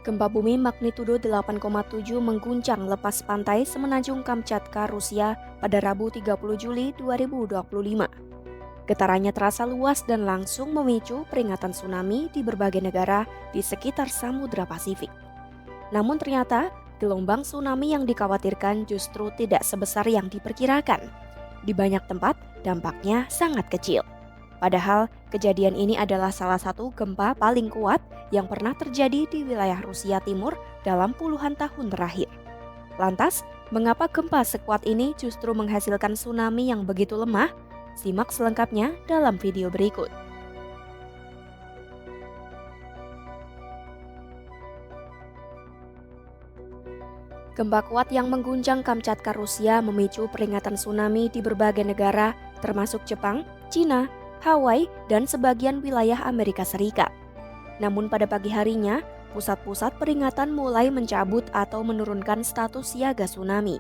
Gempa bumi magnitudo 8,7 mengguncang lepas pantai semenanjung Kamchatka, Rusia pada Rabu 30 Juli 2025. Getarannya terasa luas dan langsung memicu peringatan tsunami di berbagai negara di sekitar Samudra Pasifik. Namun ternyata, gelombang tsunami yang dikhawatirkan justru tidak sebesar yang diperkirakan. Di banyak tempat, dampaknya sangat kecil. Padahal, kejadian ini adalah salah satu gempa paling kuat yang pernah terjadi di wilayah Rusia Timur dalam puluhan tahun terakhir. Lantas, mengapa gempa sekuat ini justru menghasilkan tsunami yang begitu lemah? Simak selengkapnya dalam video berikut. Gempa kuat yang mengguncang Kamchatka, Rusia memicu peringatan tsunami di berbagai negara, termasuk Jepang, Cina, Hawaii, dan sebagian wilayah Amerika Serikat. Namun pada pagi harinya, pusat-pusat peringatan mulai mencabut atau menurunkan status siaga tsunami.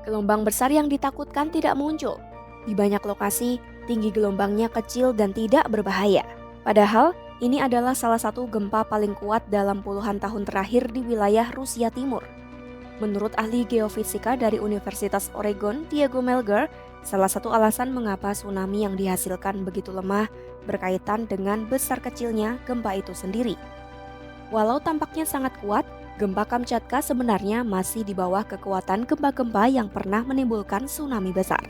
Gelombang besar yang ditakutkan tidak muncul. Di banyak lokasi, tinggi gelombangnya kecil dan tidak berbahaya. Padahal, ini adalah salah satu gempa paling kuat dalam puluhan tahun terakhir di wilayah Rusia Timur. Menurut ahli geofisika dari Universitas Oregon, Diego Melgar, salah satu alasan mengapa tsunami yang dihasilkan begitu lemah berkaitan dengan besar kecilnya gempa itu sendiri. Walau tampaknya sangat kuat, gempa Kamchatka sebenarnya masih di bawah kekuatan gempa-gempa yang pernah menimbulkan tsunami besar.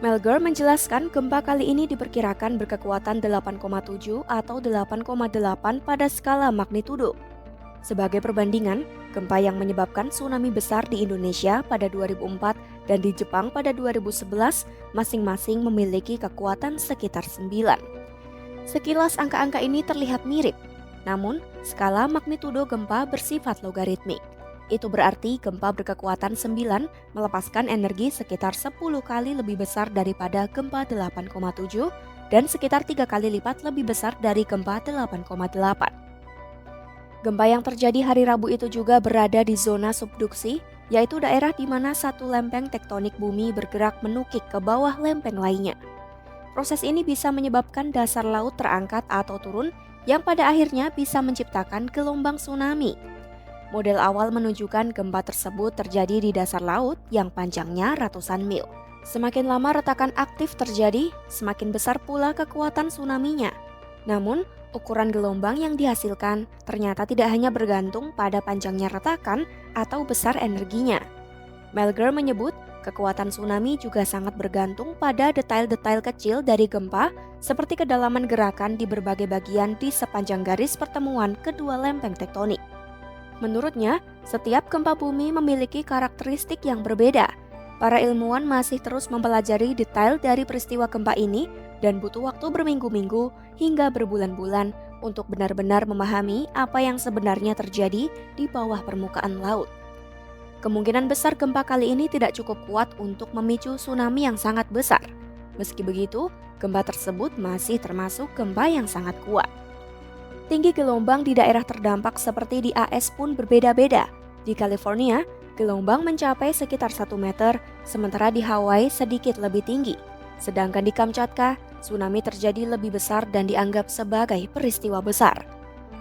Melgar menjelaskan gempa kali ini diperkirakan berkekuatan 8,7 atau 8,8 pada skala magnitudo. Sebagai perbandingan, gempa yang menyebabkan tsunami besar di Indonesia pada 2004 dan di Jepang pada 2011 masing-masing memiliki kekuatan sekitar 9. Sekilas angka-angka ini terlihat mirip, namun skala magnitudo gempa bersifat logaritmik. Itu berarti gempa berkekuatan 9 melepaskan energi sekitar 10 kali lebih besar daripada gempa 8,7 dan sekitar 3 kali lipat lebih besar dari gempa 8,8. Gempa yang terjadi hari Rabu itu juga berada di zona subduksi, yaitu daerah di mana satu lempeng tektonik bumi bergerak menukik ke bawah lempeng lainnya. Proses ini bisa menyebabkan dasar laut terangkat atau turun, yang pada akhirnya bisa menciptakan gelombang tsunami. Model awal menunjukkan gempa tersebut terjadi di dasar laut yang panjangnya ratusan mil. Semakin lama retakan aktif terjadi, semakin besar pula kekuatan tsunami-nya. Namun, ukuran gelombang yang dihasilkan ternyata tidak hanya bergantung pada panjangnya retakan atau besar energinya. Melgar menyebut kekuatan tsunami juga sangat bergantung pada detail-detail kecil dari gempa seperti kedalaman gerakan di berbagai bagian di sepanjang garis pertemuan kedua lempeng tektonik. Menurutnya, setiap gempa bumi memiliki karakteristik yang berbeda. Para ilmuwan masih terus mempelajari detail dari peristiwa gempa ini dan butuh waktu berminggu-minggu hingga berbulan-bulan untuk benar-benar memahami apa yang sebenarnya terjadi di bawah permukaan laut. Kemungkinan besar gempa kali ini tidak cukup kuat untuk memicu tsunami yang sangat besar. Meski begitu, gempa tersebut masih termasuk gempa yang sangat kuat. Tinggi gelombang di daerah terdampak seperti di AS pun berbeda-beda. Di California, gelombang mencapai sekitar 1 meter, sementara di Hawaii sedikit lebih tinggi. Sedangkan di Kamchatka, tsunami terjadi lebih besar dan dianggap sebagai peristiwa besar.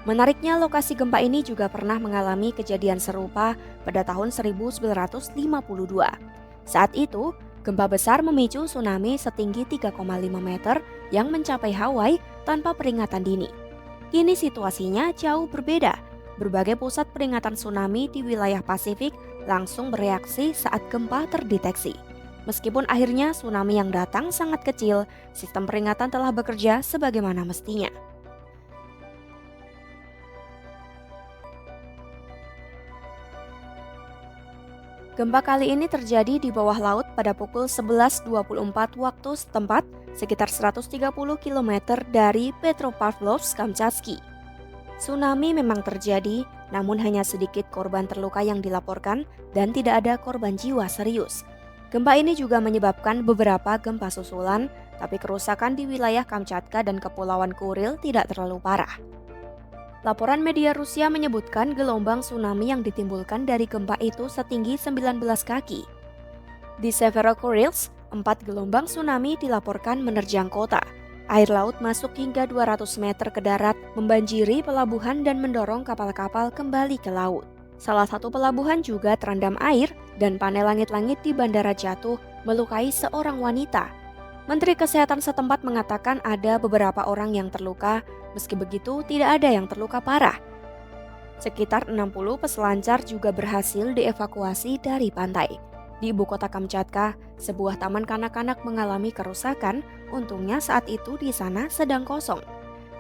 Menariknya, lokasi gempa ini juga pernah mengalami kejadian serupa pada tahun 1952. Saat itu, gempa besar memicu tsunami setinggi 3,5 meter yang mencapai Hawaii tanpa peringatan dini. Kini situasinya jauh berbeda. Berbagai pusat peringatan tsunami di wilayah Pasifik langsung bereaksi saat gempa terdeteksi. Meskipun akhirnya tsunami yang datang sangat kecil, sistem peringatan telah bekerja sebagaimana mestinya. Gempa kali ini terjadi di bawah laut pada pukul 11.24 waktu setempat, sekitar 130 km dari Petropavlovsk-Kamchatski. Tsunami memang terjadi, namun hanya sedikit korban terluka yang dilaporkan dan tidak ada korban jiwa serius. Gempa ini juga menyebabkan beberapa gempa susulan, tapi kerusakan di wilayah Kamchatka dan Kepulauan Kuril tidak terlalu parah. Laporan media Rusia menyebutkan gelombang tsunami yang ditimbulkan dari gempa itu setinggi 19 kaki. Di Severokurilsk, 4 gelombang tsunami dilaporkan menerjang kota. Air laut masuk hingga 200 meter ke darat, membanjiri pelabuhan dan mendorong kapal-kapal kembali ke laut. Salah satu pelabuhan juga terendam air dan panel langit-langit di bandara jatuh, melukai seorang wanita. Menteri Kesehatan setempat mengatakan ada beberapa orang yang terluka, meski begitu tidak ada yang terluka parah. Sekitar 60 peselancar juga berhasil dievakuasi dari pantai. Di ibu kota Kamchatka, sebuah taman kanak-kanak mengalami kerusakan, untungnya saat itu di sana sedang kosong.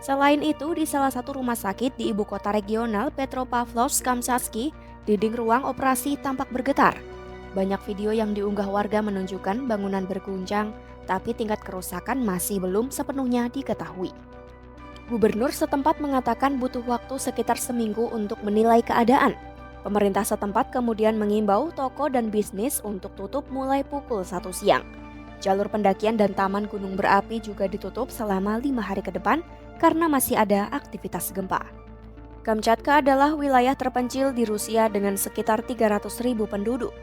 Selain itu, di salah satu rumah sakit di ibu kota regional Petropavlovsk-Kamchatsky, dinding ruang operasi tampak bergetar. Banyak video yang diunggah warga menunjukkan bangunan berguncang, tapi tingkat kerusakan masih belum sepenuhnya diketahui. Gubernur setempat mengatakan butuh waktu sekitar seminggu untuk menilai keadaan. Pemerintah setempat kemudian mengimbau toko dan bisnis untuk tutup mulai pukul 1 siang. Jalur pendakian dan taman gunung berapi juga ditutup selama 5 hari ke depan karena masih ada aktivitas gempa. Kamchatka adalah wilayah terpencil di Rusia dengan sekitar 300.000 penduduk.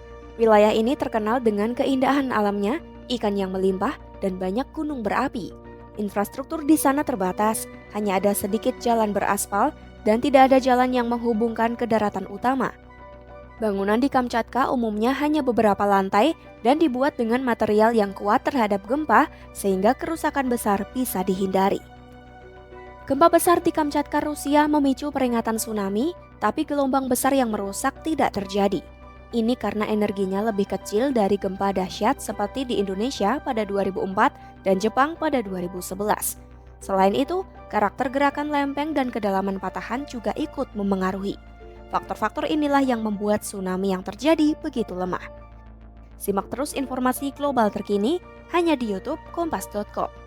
Wilayah ini terkenal dengan keindahan alamnya, ikan yang melimpah, dan banyak gunung berapi. Infrastruktur di sana terbatas, hanya ada sedikit jalan beraspal dan tidak ada jalan yang menghubungkan ke daratan utama. Bangunan di Kamchatka umumnya hanya beberapa lantai dan dibuat dengan material yang kuat terhadap gempa sehingga kerusakan besar bisa dihindari. Gempa besar di Kamchatka, Rusia memicu peringatan tsunami, tapi gelombang besar yang merusak tidak terjadi. Ini karena energinya lebih kecil dari gempa dahsyat seperti di Indonesia pada 2004 dan Jepang pada 2011. Selain itu, karakter gerakan lempeng dan kedalaman patahan juga ikut memengaruhi. Faktor-faktor inilah yang membuat tsunami yang terjadi begitu lemah. Simak terus informasi global terkini hanya di YouTube Kompas.com.